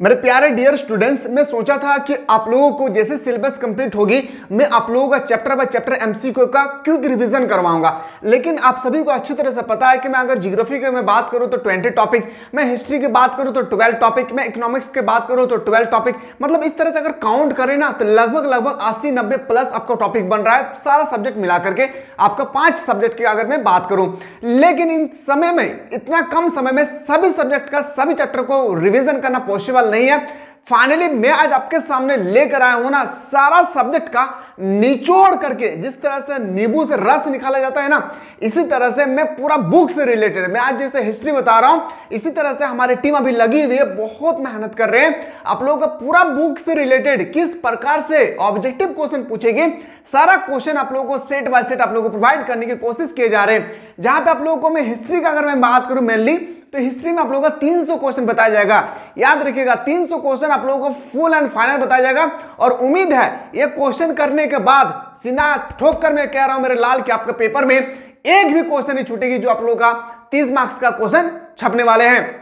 मेरे प्यारे dear students, मैं सोचा था कि आप लोगों को जैसे सिलेबस कंप्लीट होगी मैं आप लोगों का चैप्टर बाय चैप्टर एमसीक्यू का क्विक रिवीजन करवाऊंगा। लेकिन आप सभी को अच्छी तरह से पता है कि मैं अगर ज्योग्राफी की मैं बात करूं तो 20 टॉपिक, मैं हिस्ट्री की बात करूं तो 12 टॉपिक, मैं इकोनॉमिक्स की बात करूं तो 12 टॉपिक, मतलब इस तरह से अगर काउंट करें ना तो लगभग 80-90 प्लस आपका टॉपिक बन रहा है, सारा सब्जेक्ट मिला करके आपका 5 सब्जेक्ट की अगर मैं बात करूं। लेकिन इन समय में, इतना कम समय में सभी सब्जेक्ट का सभी चैप्टर को रिवीजन करना पॉसिबल नहीं है। फाइनली मैं आज आपके सामने लेकर आया हूं ना सारा सब्जेक्ट का निचोड़ करके, जिस तरह से नींबू से रस निकाला जाता है ना, इसी तरह से मैं पूरा बुक से रिलेटेड, मैं आज जैसे हिस्ट्री बता रहा हूं इसी तरह से हमारी टीम अभी लगी हुई है, बहुत मेहनत कर रहे हैं। आप लोगों का पूरा बुक से रिलेटेड किस प्रकार से ऑब्जेक्टिव क्वेश्चन पूछेगी, सारा क्वेश्चन आप लोगों को सेट बाय सेट आप लोगों को प्रोवाइड करने की कोशिश किए जा रहे हैं। जहां पे आप लोगों को मैं हिस्ट्री का अगर मैं बात करूं मेनली, तो हिस्ट्री में आप लोगों का 300 क्वेश्चन बताया जाएगा। याद रखिएगा 300 क्वेश्चन आप लोगों को फुल एंड फाइनल बताया जाएगा। और उम्मीद है ये क्वेश्चन करने के बाद सीना ठोक कर मैं कह रहा हूं मेरे लाल कि आपके पेपर में एक भी क्वेश्चन नहीं छूटेगी जो आप लोगों का 30 मार्क्स का क्वेश्चन छपने वाले हैं।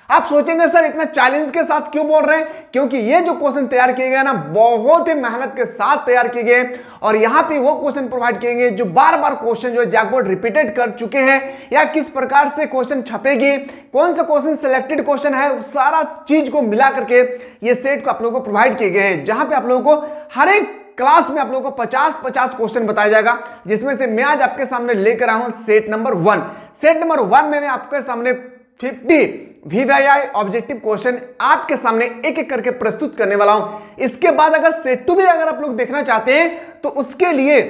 आप सोचेंगे सर इतना चैलेंज के साथ क्यों बोल रहे हैं, क्योंकि ये जो क्वेश्चन तैयार किए गए ना बहुत ही मेहनत के साथ तैयार किए गए, और यहां पे वो क्वेश्चन प्रोवाइड किए गए जो बार बार क्वेश्चन जो है जैकबोर्ड रिपीटेड कर चुके हैं, या किस प्रकार से क्वेश्चन छपेगी, कौन सा क्वेश्चन सिलेक्टेड क्वेश्चन है, सारा चीज को मिला करके ये सेट को आप लोगों को प्रोवाइड किए गए हैं। जहां पे आप लोगों को हर एक क्लास में आप लोगों को 50-50 क्वेश्चन बताया जाएगा, जिसमें से मैं आज आपके सामने लेकर आया हूं सेट नंबर 1। सेट नंबर 1 में मैं आपके सामने 50 VVI ऑब्जेक्टिव क्वेश्चन आपके सामने एक एक करके प्रस्तुत करने वाला हूं। इसके बाद अगर सेट 2 भी अगर आप लोग देखना चाहते हैं तो उसके लिए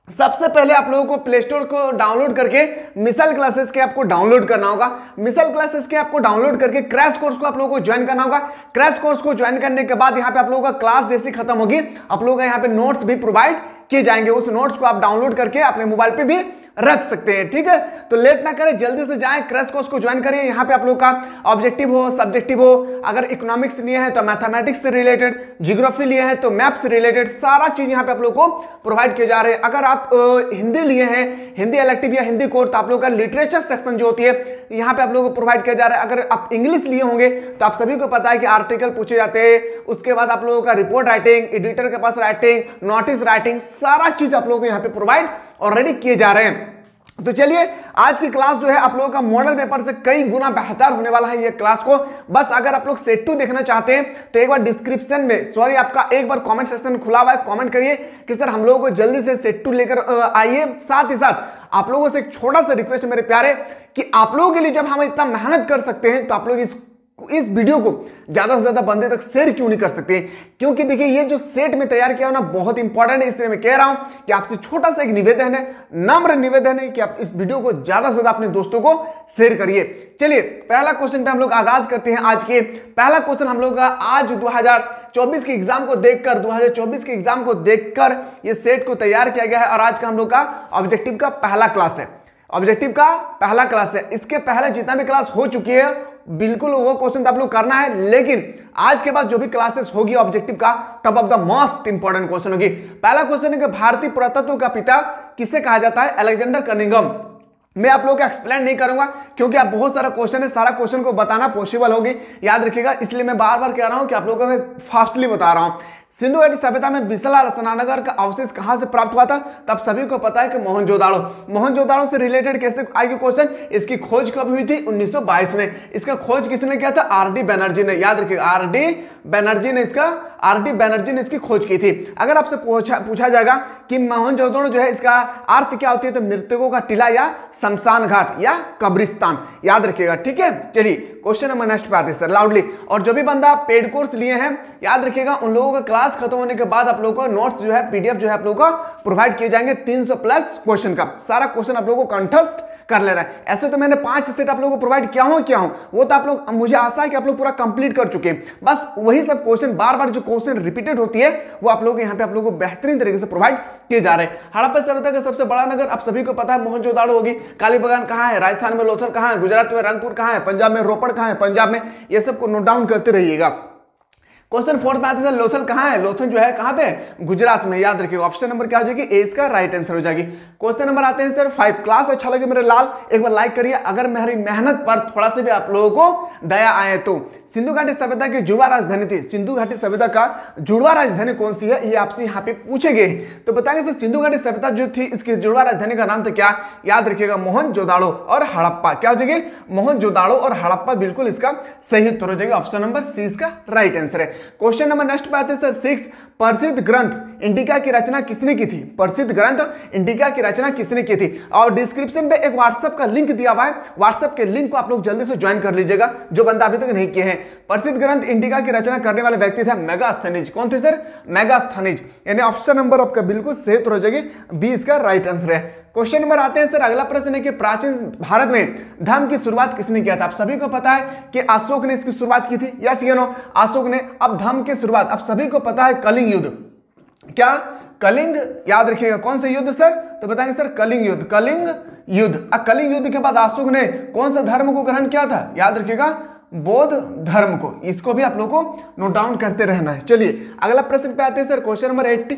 सबसे पहले आप लोगों को प्ले स्टोर को डाउनलोड करके मिसाइल क्लासेस के आपको डाउनलोड करना होगा। मिसाइल क्लासेस के आपको डाउनलोड करके क्रैश कोर्स को आप लोगों को ज्वाइन करना होगा। क्रैश कोर्स को ज्वाइन करने के बाद यहाँ पे आप लोगों का क्लास जैसी खत्म होगी, आप लोगों का यहाँ पे नोट्स भी प्रोवाइड किए जाएंगे। उस नोट्स को आप डाउनलोड करके अपने मोबाइल पे भी रख सकते हैं, ठीक है। तो लेट ना करें, जल्दी से जाएं, क्रैश कोर्स को ज्वाइन करिए। यहाँ पे आप लोग का ऑब्जेक्टिव हो, सब्जेक्टिव हो, अगर इकोनॉमिक्स लिए हैं तो मैथमेटिक्स से रिलेटेड, ज्योग्राफी लिए हैं तो मैप से रिलेटेड सारा चीज यहाँ पे आप लोग को प्रोवाइड किए जा रहे हैं। अगर आप हिंदी लिए हैं, हिंदी इलेक्टिव या हिंदी कोर, तो आप लोग का लिटरेचर सेक्शन जो होती है यहाँ पे आप लोगों को प्रोवाइड किया जा रहा है। अगर आप इंग्लिश लिए होंगे तो आप सभी को पता है कि आर्टिकल पूछे जाते हैं, उसके बाद आप लोगों का रिपोर्ट राइटिंग, एडिटर के पास राइटिंग, नोटिस राइटिंग, सारा चीज आप लोगों को यहाँ पे प्रोवाइड ऑलरेडी किए जा रहे हैं। तो चलिए आज की क्लास जो है आप लोगों का मॉडल पेपर से कई गुना बेहतर होने वाला है ये क्लास को। बस अगर आप लोग सेट 2 देखना चाहते हैं तो एक बार डिस्क्रिप्शन में, सॉरी आपका एक बार कमेंट सेक्शन खुला हुआ है, कमेंट करिए कि सर हम लोगों को जल्दी से सेट 2 लेकर आइए। साथ ही साथ आप लोगों से एक छोटा सा रिक्वेस्ट है मेरे प्यारे कि आप लोगों के लिए जब हम इतना मेहनत कर सकते हैं तो आप लोग इस वीडियो को ज्यादा से ज्यादा बंदे तक शेयर क्यों नहीं कर सकते, क्योंकि देखिए ये जो सेट में तैयार किया हो ना बहुत इंपॉर्टेंट है। इसलिए मैं कह रहा हूं कि आपसे छोटा सा एक निवेदन है, नम्र निवेदन है कि आप इस वीडियो को ज्यादा से ज्यादा अपने दोस्तों को शेयर करिए। चलिए पहला क्वेश्चन पे हम लोग आगाज करते हैं। आज के पहला क्वेश्चन हम लोग का आज 2024 के एग्जाम को देखकर, 2024 के एग्जाम को देखकर ये सेट को तैयार किया गया है, और आज का हम लोग का ऑब्जेक्टिव का पहला क्लास है। ऑब्जेक्टिव का पहला क्लास है। इसके पहले जितना भी क्लास हो चुकी है बिल्कुल वो क्वेश्चन तो आप लोग करना है, लेकिन आज के बाद जो भी क्लासेस होगी ऑब्जेक्टिव का top of the most important question होगी। पहला क्वेश्चन है कि भारतीय पुरातत्व का पिता किसे कहा जाता है? Alexander Cunningham. मैं आप लोगों को एक्सप्लेन नहीं करूंगा क्योंकि आप बहुत सारा क्वेश्चन है, सारा क्वेश्चन को बताना पॉसिबल होगी, याद रखिएगा। इसलिए मैं बार बार कह रहा हूं कि आप लोगों को मैं फास्टली बता रहा हूं। सिंधु घाटी सभ्यता में बिसला स्नानगर का अवशेष कहां से प्राप्त हुआ था? तब सभी को पता है कि मोहनजोदाड़ो। मोहनजोदाड़ो से रिलेटेड कैसे आएगी क्वेश्चन? इसकी खोज कब हुई थी? 1922 में। इसका खोज किसने किया था? आर.डी. बनर्जी ने। याद रखिएगा आर.डी. बनर्जी ने इसकी खोज की थी। अगर आपसे पूछा जाएगा कि मोहनजोदाड़ो जो है इसका अर्थ क्या होती है, तो मृतकों का टीला या शमशान घाट या कब्रिस्तान, याद रखिएगा, ठीक है। चलिए क्वेश्चन नंबर नेक्स्ट पे आते हैं सर लाउडली। और जो भी बंदा पेड कोर्स लिए हैं याद रखिएगा उन लोगों का क्लास खत्म होने के बाद आप लोगों को नोट्स जो है पीडीएफ जो है आप लोगों को प्रोवाइड किए जाएंगे 300 प्लस क्वेश्चन का। सारा क्वेश्चन आप लोगों को कंठस्थ कर लेना है। ऐसे तो मैंने 5 सेट आप लोगों को प्रोवाइड किया हूं वो तो आप लोग, मुझे आशा है कि आप लोग पूरा कंप्लीट कर चुके हैं। बस वही सब क्वेश्चन बार बार जो क्वेश्चन रिपीटेड होती है वो आप लोग यहाँ पे आप लोगों को बेहतरीन तरीके से प्रोवाइड किए जा रहे हैं। हड़प्पा सभ्यता का सबसे बड़ा नगर आप सभी को पता है मोहनजोदाड़ो होगी। कालीबंगान कहाँ है? राजस्थान में लोथल कहाँ है? गुजरात में रंगपुर कहाँ है? पंजाब में रोपड़ कहाँ है? पंजाब में, ये सब को नोट डाउन करते रहिएगा। क्वेश्चन 4 में आते हैं लोथल कहाँ है? लोथल जो है कहाँ पे? गुजरात में, याद रखिएगा। ऑप्शन नंबर क्या हो जाएगी? ए इसका राइट आंसर हो जाएगी। क्वेश्चन नंबर आते हैं सर 5। क्लास अच्छा लगे मेरे लाल एक बार लाइक करिए, अगर मेरी मेहनत पर थोड़ा सा भी आप लोगों को दया आए तो। सिंधु घाटी सभ्यता की जुड़वा राजधानी थी? सिंधु घाटी सभ्यता का जुड़वा राजधानी कौन सी है, ये आपसे यहाँ पे पूछेंगे। तो बताएंगे सर सिंधु घाटी सभ्यता जो थी इसकी जुड़वा राजधानी का नाम था क्या? याद रखिएगा मोहनजोदाड़ो और हड़प्पा। क्या हो जाएगी? मोहनजोदाड़ो और हड़प्पा बिल्कुल इसका सही उत्तर हो जाएगा। ऑप्शन नंबर सी इसका राइट आंसर है। क्वेश्चन नंबर नेक्स्ट पे आते हैं सर 6, प्रसिद्ध ग्रंथ इंडिका की रचना किसने की थी? प्रसिद्ध ग्रंथ इंडिका की रचना किसने की थी? और डिस्क्रिप्शन में एक व्हाट्सएप का लिंक दिया हुआ है, व्हाट्सएप के लिंक को आप लोग जल्दी से ज्वाइन कर लीजिएगा जो बंदा अभी तक नहीं किए हैं। प्रसिद्ध ग्रंथ इंडिका की रचना करने वाले व्यक्ति थे मेगास्थनीज। कौन थे सर? मेगास्थनीज। यानी ऑप्शन नंबर आपका बिल्कुल सही उत्तर हो जाएगी, बी इसका राइट आंसर है। क्वेश्चन नंबर आते हैं सर अगला प्रश्न है कि प्राचीन भारत में धर्म की शुरुआत किसने किया था? आप सभी को पता है कि अशोक ने इसकी शुरुआत की थी, यस या नो? अशोक ने। अब धर्म की शुरुआत आप सभी को पता है कलिंग युद्ध। क्या? कलिंग। याद रखिएगा कौन सा युद्ध सर? तो बताएंगे सर कलिंग युद्ध। कलिंग युद्ध। अब कलिंग युद्ध के बाद अशोक ने कौन सा धर्म को ग्रहण किया था? याद रखिएगा बौद्ध धर्म को। इसको भी आप लोगों को नोट डाउन करते रहना है। चलिए अगला प्रश्न पे आते हैं सर क्वेश्चन नंबर 80,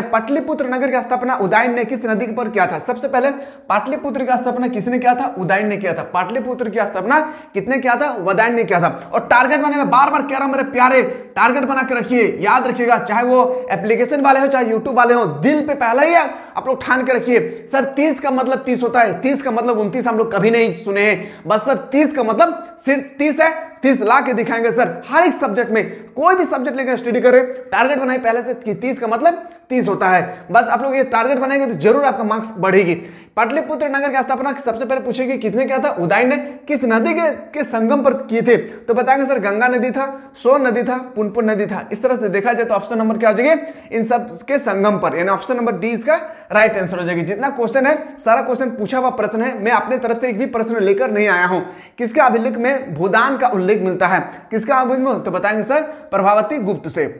पाटलिपुत्र नगर की स्थापना उदयन ने किस नदी पर किया था? सबसे पहले पाटलिपुत्र की स्थापना किसने किया था? उदयन ने किया था। पाटलिपुत्र की स्थापना कितने किया था? उदयन ने किया था। और टारगेट बनाने में बार बार कह रहा हूं मेरे प्यारे, टारगेट बना के रखिए, याद रखिएगा, चाहे वो एप्लीकेशन वाले हो चाहे यूट्यूब वाले हो, दिल पे पहला ही आप लोग ठान के रखिए। सर 30 का मतलब 30 होता है, 30 का मतलब 29 हम लोग कभी नहीं सुने हैं। बस सर 30 का मतलब सिर्फ 30 है, 30 ला के दिखाएंगे सर। हर एक सब्जेक्ट में कोई भी सब्जेक्ट लेकर स्टडी करें, टारगेट बनाए पहले से कि 30 का मतलब 30 होता है। बस आप लोग ये टारगेट बनाएंगे तो जरूर आपका मार्क्स बढ़ेगी। पाटलिपुत्र नगर की स्थापना सबसे पहले पूछेगी किसने किया था? उदयन ने। किस नदी के संगम पर किए थे? तो बताएंगे सर गंगा नदी था, सोन नदी था, पुनपुन नदी था। इस तरह से देखा जाए तो ऑप्शन नंबर क्या हो जाएगी? इन सब के संगम पर, यानी ऑप्शन नंबर डी इसका राइट आंसर हो जाएगी। जितना क्वेश्चन है सारा क्वेश्चन पूछा हुआ प्रश्न है, मैं अपने तरफ से एक भी प्रश्न लेकर नहीं आया हूं। किसके अभिलेख में भूदान का उल्लेख मिलता है? किसका अभिलेख में? तो बताएंगे सर प्रभावती गुप्त से।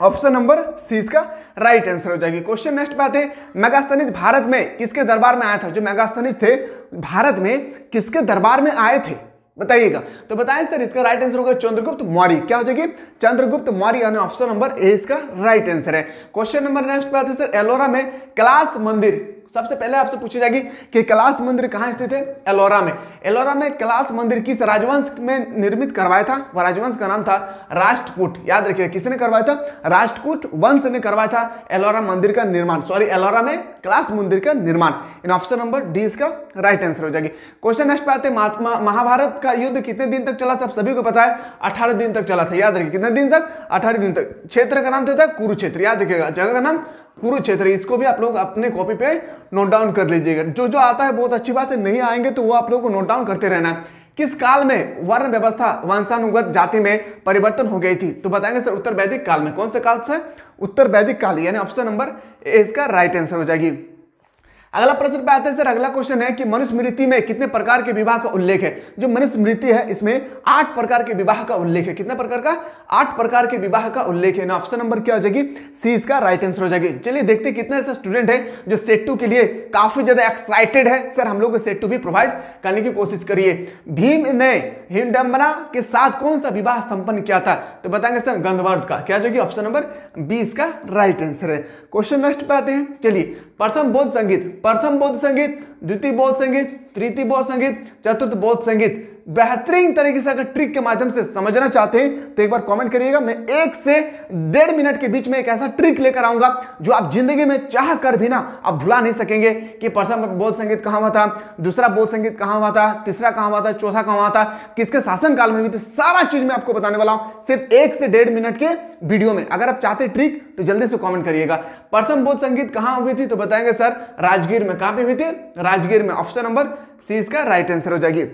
ऑप्शन नंबर सी इसका राइट आंसर हो जाएगी। क्वेश्चन नेक्स्ट पे आते हैं, मेगास्थनीज भारत में किसके दरबार में आया था? जो मेगास्थनीज थे भारत में किसके दरबार में आए थे बताइएगा? तो बताएं सर इसका राइट आंसर होगा चंद्रगुप्त मौर्य। क्या हो जाएगी? चंद्रगुप्त मौर्य, यानी ऑप्शन नंबर ए इसका राइट आंसर है। क्वेश्चन नंबर नेक्स्ट पे आते हैं सर एलोरा में कैलाश मंदिर, सबसे पहले आपसे पूछी जाएगी कि कैलाश मंदिर कहां स्थित है? एलोरा में। एलोरा में कैलाश मंदिर किस राजवंश में निर्मित करवाया था? वह राजवंश का नाम था राष्ट्रकूट। याद रखिए किसने करवाया था? राष्ट्रकूट वंश ने करवाया था एलोरा मंदिर का निर्माण, सॉरी एलोरा में कैलाश मंदिर का निर्माण। इन ऑप्शन नंबर डी इसका राइट आंसर हो जाएगी। क्वेश्चन नेक्स्ट पे आते हैं, महाभारत का युद्ध कितने दिन तक चला था? आप सभी को पता है 18 दिन तक चला था। याद रखिए कितने दिन तक? 18 दिन तक। क्षेत्र का नाम था कुरुक्षेत्र। याद रखिएगा जगह का नाम कुरुक्षेत्र। इसको भी आप लोग अपने कॉपी पे नोट डाउन कर लीजिएगा। जो जो आता है बहुत अच्छी बात है, नहीं आएंगे तो वो आप लोग को नोट डाउन करते रहना है। किस काल में वर्ण व्यवस्था वंशानुगत जाति में परिवर्तन हो गई थी? तो बताएंगे सर उत्तर वैदिक काल में। कौन से काल से? उत्तर वैदिक काल, यानी ऑप्शन नंबर ए इसका राइट आंसर हो जाएगी। अगला प्रश्न पे आते हैं सर, अगला क्वेश्चन है कि मनुस्मृति में कितने प्रकार के विवाह का उल्लेख है? जो मनुस्मृति है इसमें 8 प्रकार के विवाह का उल्लेख है। कितने प्रकार का? 8 प्रकार के विवाह का उल्लेख है। ना ऑप्शन नंबर क्या हो जाएगी? सी इसका राइट आंसर हो जाएगी। चलिए देखते हैं कितने ऐसे स्टूडेंट है जो सेट 2 के लिए काफी ज्यादा एक्साइटेड है। सर हम लोग को सेट 2 भी प्रोवाइड करने की कोशिश करिए। भीम ने हिडंबना के साथ कौन सा विवाह संपन्न किया था? तो बताएंगे सर गंधर्व का। क्या जाएगी? ऑप्शन नंबर बी इसका राइट आंसर है। क्वेश्चन नेक्स्ट पे आते हैं। चलिए प्रथम बौद्ध संगीत, प्रथम बौद्ध संगीत, द्वितीय बौद्ध संगीत, तृतीय बौद्ध संगीत, चतुर्थ बौद्ध संगीत बेहतरीन तरीके से अगर ट्रिक के माध्यम से समझना चाहते हैं तो एक बार कमेंट करिएगा। मैं 1 से 1.5 मिनट के बीच में एक ऐसा ट्रिक लेकर आऊंगा जो आप जिंदगी में चाह कर भी ना आप भुला नहीं सकेंगे कि प्रथम बौद्ध संगीत कहां हुआ था, दूसरा बौद्ध संगीत कहां हुआ था, तीसरा कहां हुआ था, चौथा कहां हुआ था, किसके शासन काल में हुई थी। सारा चीज मैं आपको बताने वाला हूं सिर्फ 1 से 1.5 मिनट के वीडियो में। अगर आप चाहते ट्रिक तो जल्दी से कमेंट करिएगा। प्रथम बौद्ध संगीत कहां हुई थी? तो बताएंगे सर राजगीर में। कहां पे हुई थी? राजगीर में। ऑप्शन नंबर सी इसका राइट आंसर हो जाएगी।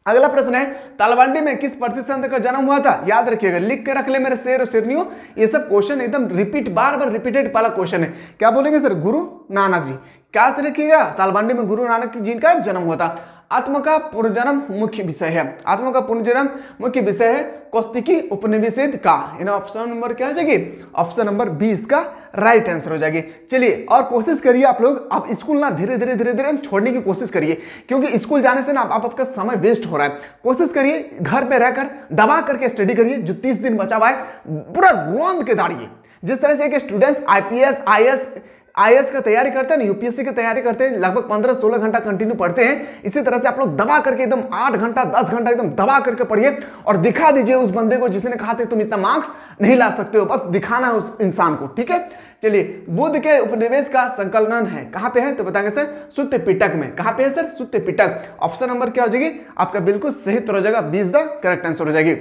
अगला प्रश्न है, तालवंडी में किस प्रसिद्ध संत का जन्म हुआ था? याद रखिएगा, लिख के रख ले मेरे शेर और शेरनियों। ये सब क्वेश्चन एकदम रिपीट, बार बार रिपीटेड वाला क्वेश्चन है। क्या बोलेंगे सर? गुरु नानक जी। क्या रखिएगा? तालवंडी में गुरु नानक जी का जन्म हुआ था। आत्म का पुनर्जन्म मुख्य विषय है। आत्म का पुनर्जन्म मुख्य विषय है कौस्तिकी उपनिषद का। ऑप्शन नंबर क्या हो जाएगी? ऑप्शन नंबर बी इसका राइट आंसर हो जाएगी। चलिए और कोशिश करिए आप लोग, आप स्कूल ना धीरे धीरे छोड़ने की कोशिश करिए, क्योंकि स्कूल जाने से ना आपका समय वेस्ट हो रहा है। कोशिश करिए घर पे रहकर दबा करके स्टडी करिए। जो 30 दिन बचा हुआ है पूरा रोंद के दाड़िए। जिस तरह से एक स्टूडेंट्स IPS IAS आईएएस का तैयारी करते हैं ना, यूपीएससी की तैयारी करते हैं, लगभग 15-16 घंटा कंटिन्यू पढ़ते हैं। इसी तरह से आप लोग दबा करके एकदम 8 घंटा 10 घंटा एकदम दबा करके पढ़िए और दिखा दीजिए उस बंदे को जिसने कहा था तुम इतना मार्क्स नहीं ला सकते हो, बस दिखाना है उस इंसान को, ठीक है। चलिए, बुद्ध के उपनिवेश का संकलन है कहां पे है, तो बताएंगे सर सुत्त पिटक में। कहां पे है सर, सुत्त पिटक। ऑप्शन नंबर क्या हो जाएगी आपका, बिल्कुल सही उत्तर हो जाएगा, 20 द करेक्ट आंसर हो जाएगी।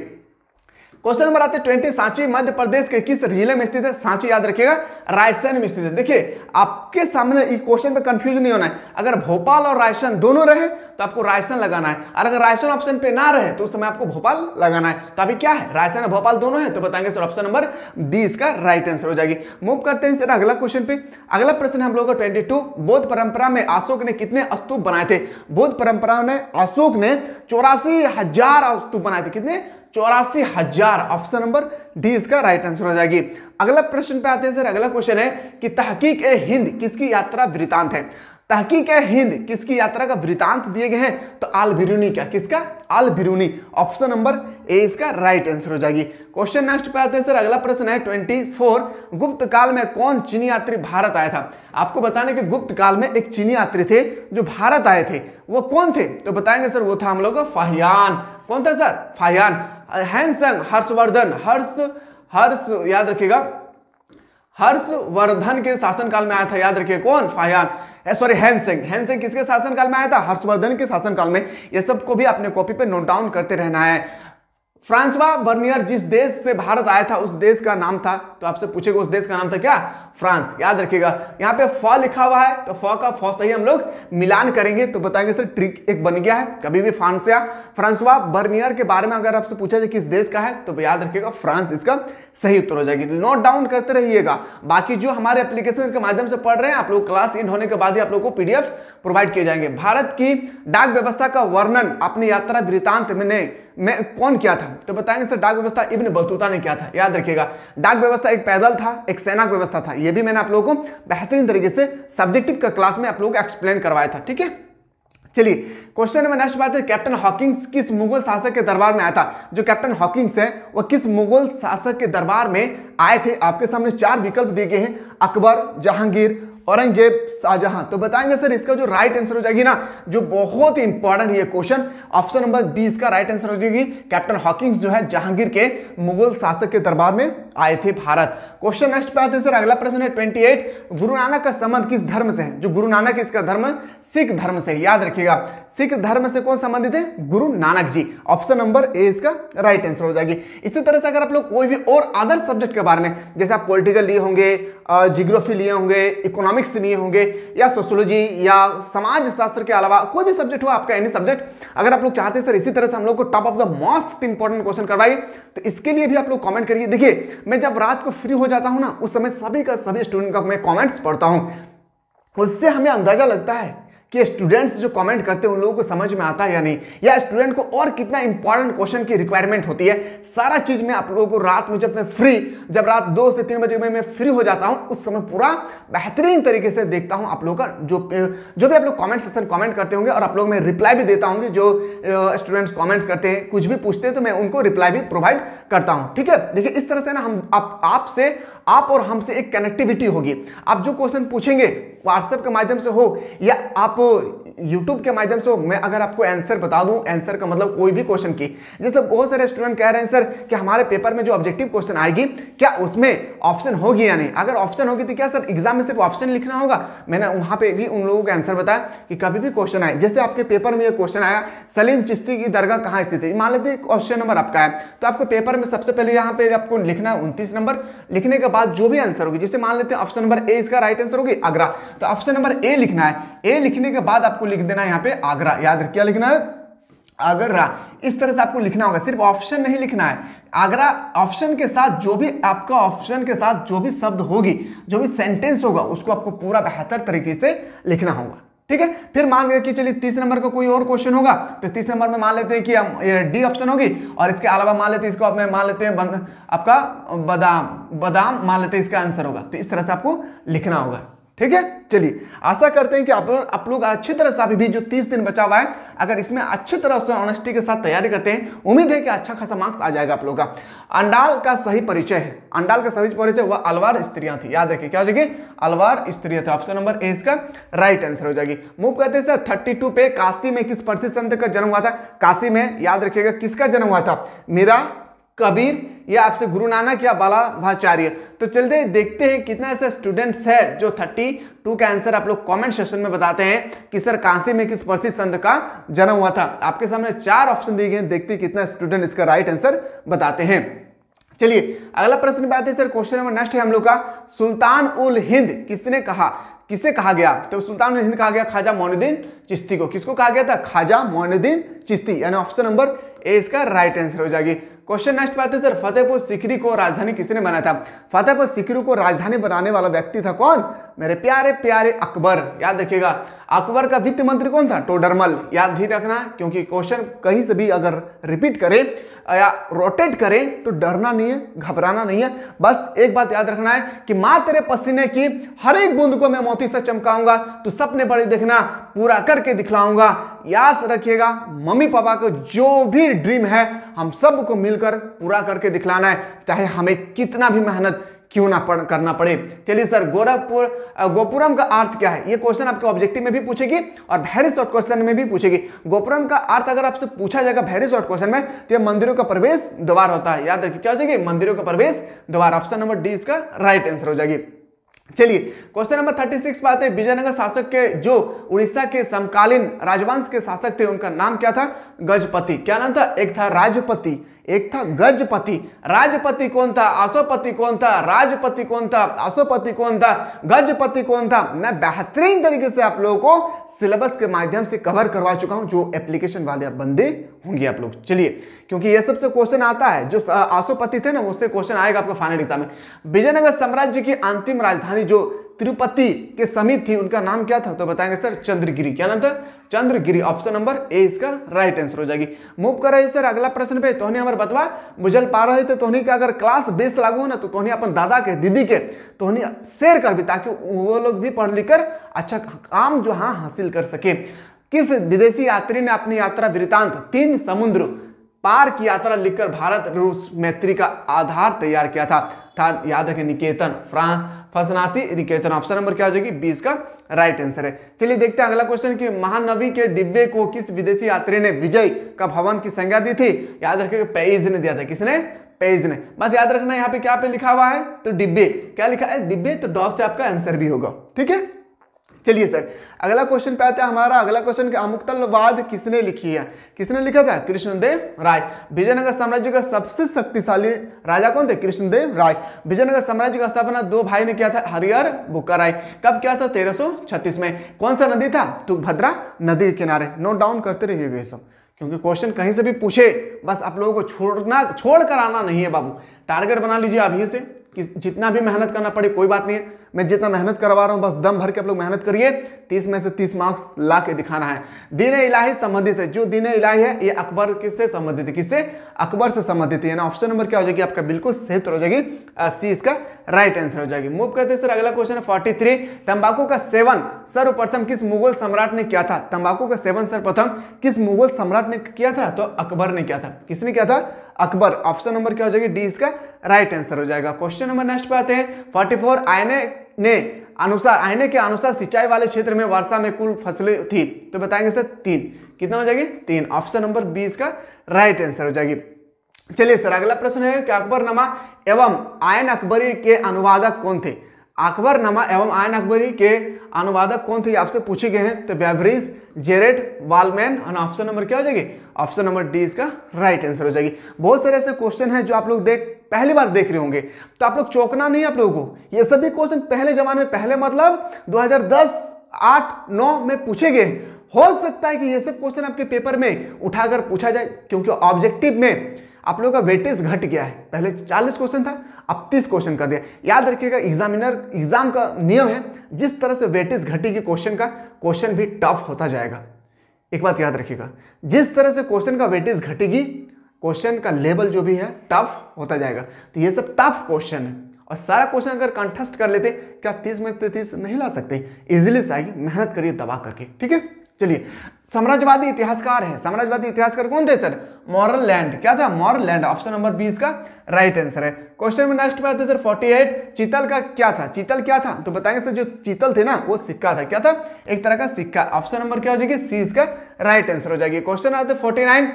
क्वेश्चन नंबर आते 20, सांची मध्य प्रदेश के किस जिले में स्थित है। सांची याद रखिएगा रायसेन में स्थित है। देखिए आपके सामने इस क्वेश्चन पे कंफ्यूज नहीं होना है, अगर भोपाल और रायसेन दोनों रहे तो आपको रायसेन लगाना है, और अगर रायसेन ऑप्शन पे ना रहे तो उस समय आपको भोपाल लगाना है। तो अभी क्या है, रायसेन और भोपाल दोनों है, तो बताएंगे सर ऑप्शन नंबर 20 का राइट आंसर हो जाएगी। मूव करते हैं सर अगला क्वेश्चन पे। अगला प्रश्न हम लोगों को 22, बौद्ध परंपरा में अशोक ने कितने स्तूप बनाए थे। बौद्ध परंपरा में अशोक ने 84,000 स्तूप बनाए थे। कितने, 84,000। ऑप्शन नंबर डी इसका राइट आंसर हो जाएगी। अगला प्रश्न पे आते हैं सर। अगला क्वेश्चन है कि तहकीक ए हिंद किसकी यात्रा वृतांत है। तहकीक ए हिंद किसकी यात्रा का वृतांत दिए गए हैं, तो अल बिरूनी का, किसका, अल बिरूनी। ऑप्शन नंबर ए इसका राइट आंसर हो जाएगी। क्वेश्चन नेक्स्ट पे आते हैं सर। अगला प्रश्न है 24, गुप्त काल में कौन चीनी यात्री भारत आया था। आपको बताने कि गुप्त काल में एक चीनी यात्री थे जो भारत आए थे, वो कौन थे, तो बताएंगे सर वो था हम लोग का फाहियान। कौन था सर, फाहियान। हैंसंग हर्षवर्धन, हर्ष याद रखिएगा, हर्षवर्धन के शासनकाल में आया था, याद रखिए कौन, फाहियान, सॉरी हैंसंग किसके शासनकाल में आया था, हर्षवर्धन के शासनकाल में। ये सब को भी अपने कॉपी पे नोट डाउन करते रहना है। फ्रांसवा बर्नियर जिस देश से भारत आया था उस देश का नाम था, तो आपसे पूछेगा उस देश का नाम था क्या, फ्रांस। याद रखिएगा यहाँ पे फ लिखा हुआ है तो फ का फ सही हम लोग मिलान करेंगे, तो बताएंगे सर ट्रिक एक बन गया है। कभी भी फ्रांसवा बर्नियर के बारे में अगर आपसे पूछा जाए किस देश का है तो याद रखिएगा फ्रांस इसका सही उत्तर हो जाएगी। नोट डाउन करते रहिएगा। बाकी जो हमारे एप्लीकेशन के माध्यम से पढ़ रहे हैं आप लोग, क्लास एंड होने के बाद ही आप लोग को पीडीएफ प्रोवाइड किए जाएंगे। भारत की डाक व्यवस्था का वर्णन अपनी यात्रा वृतांत में कौन किया था, तो बताएंगे सर डाक व्यवस्था इब्न बतूता ने किया था। याद रखिएगा डाक व्यवस्था एक पैदल था, एक सेना व्यवस्था था। ये भी मैंने आप लोगों को बेहतरीन तरीके से सब्जेक्टिव का क्लास में आप लोगों को एक्सप्लेन करवाया था, ठीक है। चलिए क्वेश्चन नंबर नेक्स्ट बात है, कैप्टन हॉकिंस किस मुगल शासक के दरबार में आया था। जो कैप्टन हॉकिंस है वो किस मुगल शासक के दरबार में आए थे। आपके सामने 4 विकल्प दिए गए हैं, अकबर, जहांगीर, औरंगजेब, शाहजहां। तो बताएंगे सर इसका जो राइट आंसर हो जाएगी ना, जो बहुत ही इंपॉर्टेंट ये क्वेश्चन, ऑप्शन नंबर 20 का राइट आंसर हो जाएगी। कैप्टन हॉकिंस जो है जहांगीर के मुगल शासक के दरबार में आए थे भारत। क्वेश्चन नेक्स्ट पे आते हैं सर। अगला प्रश्न है 28, गुरु नानक का संबंध किस धर्म से है। जो गुरु नानक इसका धर्म सिख धर्म से। याद रखिएगा सिख धर्म से कौन संबंधित है, Guru Nanak ji. Option number A इसका राइट आंसर हो जाएगी। इसी तरह से अगर आप लोग कोई भी और अदर सब्जेक्ट के बारे में, जैसे आप पॉलिटिकल लिए होंगे, जियोग्राफी लिए होंगे, इकोनॉमिक्स लिए होंगे, या सोशियोलॉजी या समाज शास्त्र के अलावा कोई भी सब्जेक्ट हो आपका, एनी सब्जेक्ट, अगर आप लोग चाहते हैं सर इसी तरह से हम लोग को top of the most important question करवाइए तो इसके लिए भी आप लोग कमेंट करिए। देखिए मैं जब रात को फ्री हो जाता हूं ना, उस समय सभी का सभी स्टूडेंट का मैं कमेंट्स पढ़ता हूं, उससे हमें अंदाजा लगता है कि स्टूडेंट्स जो कमेंट करते हैं उन लोगों को समझ में आता है या नहीं, या स्टूडेंट को और कितना इंपॉर्टेंट क्वेश्चन की रिक्वायरमेंट होती है। सारा चीज मैं आप लोगों को रात में जब रात 2 से 3 बजे में मैं फ्री हो जाता हूं, उस समय पूरा बेहतरीन तरीके से देखता हूं आप लोगों का जो भी आप लोग कमेंट सेक्शन कमेंट करते होंगे, और आप लोग मैं रिप्लाई भी देता हूँ। जो स्टूडेंट्स कमेंट्स करते हैं, कुछ भी पूछते हैं, तो मैं उनको रिप्लाई भी प्रोवाइड करता हूँ, ठीक है। देखिए इस तरह से ना हम आपसे, आप और हमसे एक कनेक्टिविटी होगी। आप जो क्वेश्चन पूछेंगे व्हाट्सएप के माध्यम से हो या आप यूट्यूब के माध्यम से हो, मैं अगर आपको आंसर बता दूं, आंसर का मतलब कोई भी क्वेश्चन की, जैसे बहुत सारे स्टूडेंट कह रहे हैं सर कि हमारे पेपर में जो ऑब्जेक्टिव क्वेश्चन आएगी क्या उसमें ऑप्शन होगी या नहीं। अगर ऑप्शन होगी तो क्या सर एग्जाम में सिर्फ ऑप्शन लिखना होगा। मैंने वहां पे भी उन लोगों का आंसर बताया कि कभी भी क्वेश्चन आए, जैसे आपके पेपर में ये क्वेश्चन आया सलीम चिश्ती की दरगाह कहाँ स्थित है, मान लेते क्वेश्चन नंबर आपका है, तो आपको पेपर में सबसे पहले यहाँ पे आपको लिखना है 29 नंबर। लिखने के बाद जो भी आंसर होगी, जैसे मान लेते हैं ऑप्शन नंबर ए इसका राइट आंसर होगी आगरा, तो ऑप्शन नंबर ए लिखना है। ए लिखने के बाद आपको लिख देना है यहाँ पे आगरा। याद रखिए क्या लिखना है, आगरा। इस तरह से आपको लिखना होगा, सिर्फ ऑप्शन नहीं लिखना है, आगरा ऑप्शन के साथ जो भी आपका ऑप्शन के साथ जो भी शब्द होगी, जो भी सेंटेंस होगा, उसको आपको पूरा बेहतर तरीके से लिखना होगा, ठीक है। फिर मान लिया कि चलिए 30 नंबर का कोई और क्वेश्चन होगा, तो 30 नंबर में मान लेते हैं कि हम डी ऑप्शन होगी, और इसके अलावा मान लेते हैं इसको मान लेते हैं आपका बादाम मान लेते हैं इसका आंसर होगा। तो इस तरह से आपको लिखना होगा, ठीक है। चलिए आशा करते हैं कि आप लोग अच्छी तरह से अभी भी जो 30 दिन बचा हुआ है, अगर इसमें अच्छी तरह से ऑनेस्टी के साथ तैयारी करते हैं, उम्मीद है कि अच्छा खासा मार्क्स आ जाएगा आप लोगों का। अंडाल का सही परिचय है, अंडाल का सही परिचय वह अलवार स्त्रियां थी। याद रखिए क्या हो जाएगी, अलवार स्त्रियां थी। ऑप्शन नंबर ए इसका राइट आंसर हो जाएगी। मूव करते हैं सर 32 पे, काशी में किस प्रसिद्ध संत का जन्म हुआ था? काशी में याद रखिएगा किसका जन्म हुआ था? मीरा, कबीर या आपसे गुरु नानक या बालाभाचार्य। तो चलते देखते हैं कितना ऐसे स्टूडेंट्स है जो 32 का आंसर आप लोग कमेंट सेक्शन में बताते हैं कि सर काशी में किस प्रसिद्ध संत का जन्म हुआ था। आपके सामने 4 ऑप्शन दिए गए, देखते हैं कितना स्टूडेंट इसका राइट आंसर बताते हैं। चलिए अगला प्रश्न पे आते हैं सर। क्वेश्चन नंबर नेक्स्ट है हम लोग का, सुल्तान उल हिंद किसने कहा, किसे कहा गया? तो सुल्तान उल हिंद कहा गया ख्वाजा मोइनुद्दीन चिश्ती को। किसको कहा गया था? ख्वाजा मोइनुद्दीन चिश्ती, यानी ऑप्शन नंबर ए इसका राइट आंसर हो जाएगी। क्वेश्चन नेक्स्ट पे आते हैं सर, फतेहपुर सीकरी को राजधानी किसने बनाया था? फतेहपुर सीकरी को राजधानी बनाने वाला व्यक्ति था कौन? मेरे प्यारे प्यारे अकबर। याद रखिएगा अकबर का वित्त मंत्री कौन था? टोडरमल। याद ही रखना, क्योंकि क्वेश्चन कहीं से भी अगर रिपीट करें या रोटेट करें तो डरना नहीं है, घबराना नहीं है। बस एक बात याद रखना है कि मां तेरे पसीने की हर एक बूंद को मैं मोती से चमकाऊंगा, तो सपने बड़े देखना, पूरा करके दिखलाऊंगा। याद रखिएगा मम्मी पापा को जो भी ड्रीम है हम सबको मिलकर पूरा करके दिखलाना है, चाहे हमें कितना भी मेहनत क्यों ना करना पड़े। चलिए सर, गोपुरम का अर्थ क्या है? ये क्वेश्चन आपके ऑब्जेक्टिव में भी पूछेगी और वेरी शॉर्ट क्वेश्चन में भी पूछेगी। गोपुरम का अर्थ अगर आपसे पूछा जाएगा वेरी शॉर्ट क्वेश्चन में, तो ये मंदिरों का प्रवेश द्वार होता है। याद रखिए क्या हो जाएगी? मंदिरों का प्रवेश द्वार। ऑप्शन नंबर डी इसका राइट आंसर हो जाएगी। चलिए क्वेश्चन नंबर 36 पे आते हैं। विजयनगर शासक के जो उड़ीसा के समकालीन राजवंश के शासक थे उनका नाम क्या था? गजपति। क्या नाम था? एक था राजपति, एक था गजपति। राजपति कौन था? अशोपति कौन था? राजपति कौन था? अशोपति कौन था? गजपति कौन था? मैं बेहतरीन तरीके से आप लोगों को सिलेबस के माध्यम से कवर करवा चुका हूं, जो एप्लीकेशन वाले बंदे होंगे आप लोग। चलिए, क्योंकि ये सबसे क्वेश्चन आता है, जो अशोपति थे ना उससे क्वेश्चन आएगा आपका फाइनल एग्जाम में। विजयनगर साम्राज्य की अंतिम राजधानी जो तिरुपति के समीप थी उनका नाम क्या था? तो बताएंगे सर चंद्रगिरी। क्या नाम था? चंद्रगिरी। ऑप्शन नंबर ए इसका राइट आंसर हो जाएगी। मूव कर रहे सर अगला प्रश्न पे। तोहनी हमारे बतवा बुझल पा रहे थे, तोहनी का अगर क्लास बेस लागू हो ना, तो तोहनी अपन दादा के दीदी के तोहनी शेयर कर भी, ताकि वो लोग भी पढ़ लिख कर अच्छा काम जो हाँ हासिल कर सके। किस विदेशी यात्री ने अपनी यात्रा वृतांत 3 समुद्र पार की यात्रा लिखकर भारत रूस मैत्री का आधार तैयार किया था? याद रखें निकेतन, फसनासी निकेतन। ऑप्शन नंबर क्या हो जाएगी? 20 का राइट आंसर है। चलिए देखते हैं अगला क्वेश्चन कि महानवी के डिब्बे को किस विदेशी यात्री ने विजय का भवन की संज्ञा दी थी? याद रखिएगा पेज ने दिया था। किसने? पेज ने। बस याद रखना यहाँ पे क्या पे लिखा हुआ है? तो डिब्बे। क्या लिखा है? डिब्बे। तो डॉ से आपका आंसर भी होगा। ठीक है। चलिए सर अगला क्वेश्चन पे आता है हमारा। अगला क्वेश्चन का अमुक्तलवाद किसने लिखी है? किसने लिखा था? कृष्णदेव राय। विजयनगर साम्राज्य का सबसे शक्तिशाली राजा कौन थे? कृष्णदेव राय। विजयनगर साम्राज्य का स्थापना 2 भाई ने किया था, हरिहर बुक्काराय। कब किया था? 1336 में। कौन सा नदी था? तुंगभद्रा नदी के किनारे। नोट डाउन करते रहिएगा ये सब, क्योंकि क्वेश्चन कहीं से भी पूछे बस आप लोगों को छोड़ कर आना नहीं है बाबू। टारगेट बना लीजिए अभी से कि जितना भी मेहनत करना पड़े कोई बात नहीं है। मैं जितना मेहनत करवा रहा हूं बस दम भर के आप लोग मेहनत करिए। 30 में से 30 मार्क्स ला के दिखाना है। दीन इलाही संबंधित है। जो दीन इलाही है ये अकबर किससे संबंधित है? किससे? अकबर से संबंधित है। ऑप्शन नंबर क्या हो जाएगी आपका? बिल्कुल सही उत्तर हो जाएगी सी इसका राइट आंसर हो जाएगी। मूव करते हैं सर अगला क्वेश्चन है 43। तंबाकू का सेवन सर्वप्रथम किस मुगल सम्राट ने किया था? तंबाकू का सेवन सर्वप्रथम किस मुगल सम्राट ने किया था? तो अकबर ने किया था। किसने किया था? अकबर। ऑप्शन नंबर क्या हो जाएगी? डी इसका राइट आंसर हो जाएगा। क्वेश्चन नंबर नेक्स्ट पे आते हैं 44। आईने के अनुसार सिंचाई वाले क्षेत्र में वर्षा में कुल फसलें थी? तो बताएंगे सर 3। कितना हो जाएगी? 3। ऑप्शन नंबर 20 का राइट आंसर हो जाएगी। चलिए सर अगला प्रश्न है कि अकबरनामा एवं आयन अकबरी के अनुवादक कौन थे? अकबरनामा एवं आयन अकबरी के अनुवादक कौन थे आपसे पूछे गए हैं? तो बेवरेज, जेरेट, वालमैन। और ऑप्शन नंबर क्या हो जाएगी? ऑप्शन नंबर डी इसका राइट आंसर हो जाएगी। बहुत सारे ऐसे क्वेश्चन हैं जो आप लोग पहली बार देख रहे होंगे, तो आप लोग चौंकना नहीं आप लोगों को। ये सभी क्वेश्चन पहले जमाने में, पहले मतलब 2010, 8, 9 में पूछे गए। हो सकता है कि ये सब क्वेश्चन आपके पेपर में उठाकर पूछा जाए, क्योंकि ऑब्जेक्टिव में आप लोगों का वेटेज घट गया है। पहले 40 क्वेश्चन था, अब 30 क्वेश्चन कर दिया। याद रखिएगा एग्जाम का नियम है, जिस तरह से वेटेज घटेगी क्वेश्चन का, क्वेश्चन भी टफ होता जाएगा। एक बात याद रखिएगा, जिस तरह से क्वेश्चन का वेटेज घटेगी क्वेश्चन का लेवल जो भी है टफ होता जाएगा। तो ये सब टफ क्वेश्चन है और सारा क्वेश्चन अगर कंठस्थ कर लेते, क्या 30 में से 30 नहीं ला सकते? इजीली से आएगी, मेहनत करिए दबा करके, ठीक है। चलिए, साम्राज्यवादी इतिहासकार है, साम्राज्यवादी इतिहासकार कौन थे सर? Moral land. क्या था? Moral land. ऑप्शन नंबर 20 का राइट आंसर है। क्वेश्चन में नेक्स्ट बात है सर 48, चीतल का क्या था? चीतल क्या था? तो बताएंगे सर जो चीतल थे ना वो सिक्का था। क्या था? एक तरह का सिक्का। ऑप्शन नंबर क्या हो जाएगी? सी इसका राइट आंसर हो जाएगी। क्वेश्चन आते 49,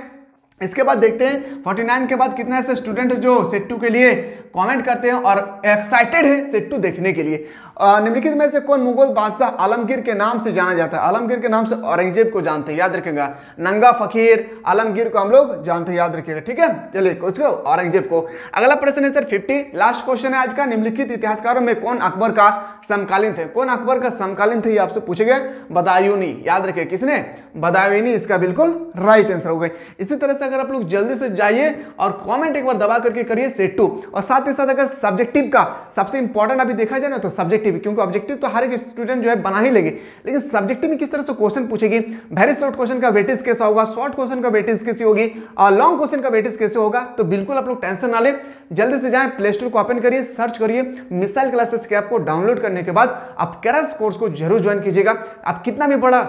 इसके बाद देखते हैं 49 के बाद कितने ऐसे स्टूडेंट जो सेट 2 के लिए कमेंट करते हैं और एक्साइटेड है सेट 2 देखने के लिए। निम्नलिखित में से कौन मुगल बादशाह आलमगीर के नाम से जाना जाता है? आलमगीर के नाम से औरंगजेब को जानते हैं, याद रखेगा। नंगा फकीर, आलमगीर को हम लोग जानते हैं, याद रखिएगा, ठीक है। चलिए उसको औरंगजेब को। अगला प्रश्न है सर 50, लास्ट क्वेश्चन है आज का। निम्नलिखित इतिहासकारों में कौन अकबर का समकालीन थे? कौन अकबर का समकालीन थे? ये आपसे पूछे गए। बदायूनी, याद रखिए, किसने? बदायूनी इसका बिल्कुल राइट आंसर हो गए। इसी तरह से अगर आप लोग जल्दी से जाइए और कमेंट एक बार दबा करके करिए सेट 2, और साथ ही साथ अगर सब्जेक्टिव का सबसे इंपॉर्टेंट अभी देखा जाए ना तो सब्जेक्टिव, क्योंकि ऑब्जेक्टिव तो हर एक स्टूडेंट जो है बना ही लेंगे, लेकिन सब्जेक्टिव में किस तरह से क्वेश्चन पूछेगी, वेरी शॉर्ट क्वेश्चन का वेटेज कैसा होगा, शॉर्ट क्वेश्चन का वेटेज कैसी होगी और लॉन्ग क्वेश्चन का वेटेज कैसे होगा, तो बिल्कुल आप लोग टेंशन ना ले, जल्दी से जाएं प्ले स्टोर को ओपन करिए, सर्च करिए मिसाइल क्लासेस के ऐप को। डाउनलोड करने के बाद आप क्रैश कोर्स को जरूर ज्वाइन कीजिएगा। आप कितना भी बड़ा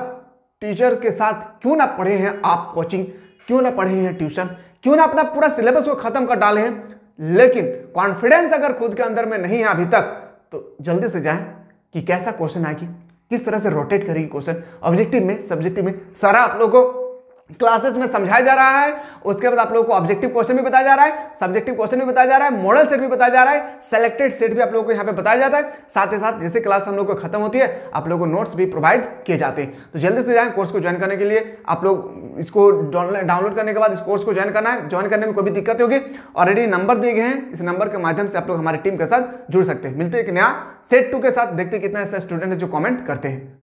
टीचर के साथ क्यों ना पढ़े हैं आप कोचिंग, क्यों ना पढ़े हैं ट्यूशन, क्यों ना अपना पूरा सिलेबस को खत्म कर डाले हैं, लेकिन कॉन्फिडेंस अगर खुद के अंदर में नहीं है अभी तक, तो जल्दी से जाएं कि कैसा क्वेश्चन आएगी, किस तरह से रोटेट करेगी क्वेश्चन, ऑब्जेक्टिव में सब्जेक्टिव में सारा आप लोगों को क्लासेस में समझाया जा रहा है। उसके बाद आप लोगों को ऑब्जेक्टिव क्वेश्चन भी बताया जा रहा है, सब्जेक्टिव क्वेश्चन भी बताया जा रहा है, मॉडल सेट भी बताया जा रहा है, सेलेक्टेड सेट भी आप लोगों को यहाँ पे बताया जाता है। साथ ही साथ जैसे क्लास हम लोग को खत्म होती है आप लोगों को नोट्स भी प्रोवाइड किए जाते हैं। तो जल्दी से जाएं कोर्स को ज्वाइन करने के लिए। आप लोग इसको डाउनलोड करने के बाद इस कोर्स को ज्वाइन करना है। ज्वाइन करने में कोई भी दिक्कत होगी ऑलरेडी नंबर दिए गए हैं, इस नंबर के माध्यम से आप लोग हमारी टीम के साथ जुड़ सकते हैं। मिलते हैं एक नया सेट 2 के साथ, देखते हैं कितना ऐसा स्टूडेंट है जो कमेंट करते हैं।